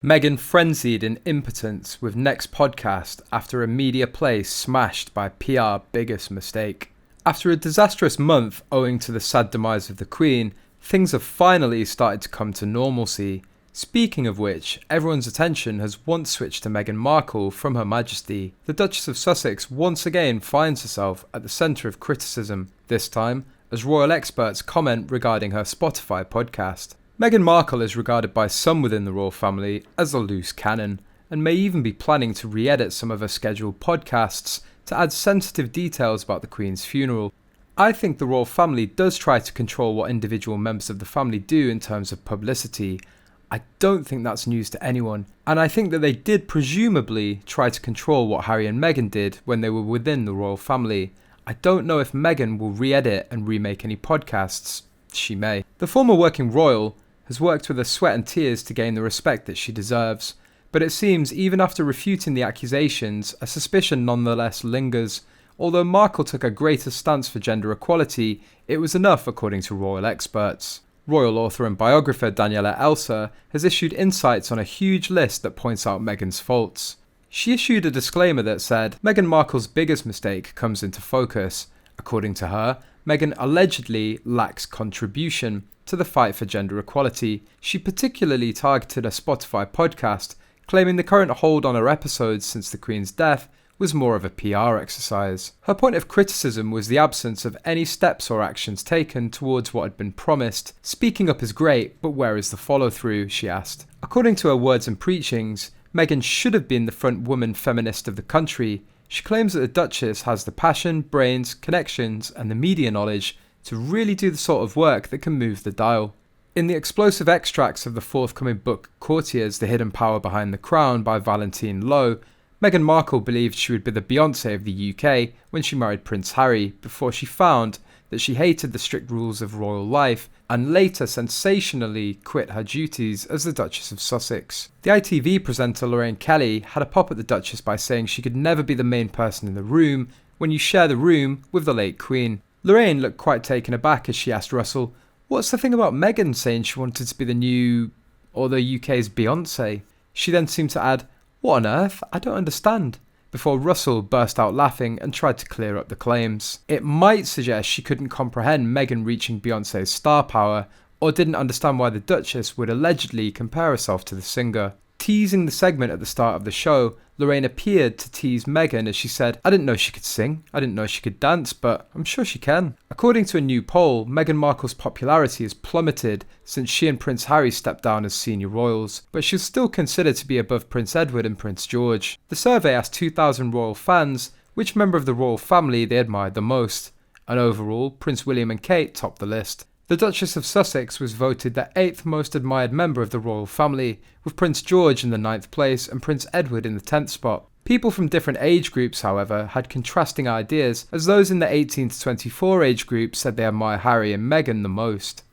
Meghan frenzied in impotence with next podcast after a media play smashed by PR biggest mistake. After a disastrous month owing to the sad demise of the Queen, things have finally started to come to normalcy. Speaking of which, everyone's attention has once switched to Meghan Markle from Her Majesty. The Duchess of Sussex once again finds herself at the centre of criticism, this time as royal experts comment regarding her Spotify podcast. Meghan Markle is regarded by some within the royal family as a loose cannon, and may even be planning to re-edit some of her scheduled podcasts to add sensitive details about the Queen's funeral. I think the royal family does try to control what individual members of the family do in terms of publicity. I don't think that's news to anyone, and I think that they did presumably try to control what Harry and Meghan did when they were within the royal family. I don't know if Meghan will re-edit and remake any podcasts. She may. The former working royal has worked with her sweat and tears to gain the respect that she deserves, but it seems even after refuting the accusations, a suspicion nonetheless lingers. Although Markle took a greater stance for gender equality, it was enough according to royal experts. Royal author and biographer Daniela Elsa has issued insights on a huge list that points out Meghan's faults. She issued a disclaimer that said, Meghan Markle's biggest mistake comes into focus. According to her, Meghan allegedly lacks contribution to the fight for gender equality. She particularly targeted a Spotify podcast, claiming the current hold on her episodes since the Queen's death was more of a PR exercise. Her point of criticism was the absence of any steps or actions taken towards what had been promised. Speaking up is great, but where is the follow-through, she asked. According to her words and preachings, Meghan should have been the front woman feminist of the country. She claims that the Duchess has the passion, brains, connections, and the media knowledge to really do the sort of work that can move the dial. In the explosive extracts of the forthcoming book Courtiers, The Hidden Power Behind the Crown by Valentine Lowe, Meghan Markle believed she would be the Beyonce of the UK when she married Prince Harry, before she found that she hated the strict rules of royal life and later sensationally quit her duties as the Duchess of Sussex. The ITV presenter Lorraine Kelly had a pop at the Duchess by saying she could never be the main person in the room when you share the room with the late Queen. Lorraine looked quite taken aback as she asked Russell, "What's the thing about Meghan saying she wanted to be the new, or the UK's Beyonce?" She then seemed to add, "What on earth? I don't understand," before Russell burst out laughing and tried to clear up the claims. It might suggest she couldn't comprehend Meghan reaching Beyonce's star power, or didn't understand why the Duchess would allegedly compare herself to the singer. Teasing the segment at the start of the show, Lorraine appeared to tease Meghan as she said, "I didn't know she could sing, I didn't know she could dance, but I'm sure she can." According to a new poll, Meghan Markle's popularity has plummeted since she and Prince Harry stepped down as senior royals, but she's still considered to be above Prince Edward and Prince George. The survey asked 2,000 royal fans which member of the royal family they admired the most, and overall, Prince William and Kate topped the list. The Duchess of Sussex was voted the 8th most admired member of the royal family, with Prince George in the 9th place and Prince Edward in the 10th spot. People from different age groups, however, had contrasting ideas, as those in the 18 to 24 age group said they admire Harry and Meghan the most.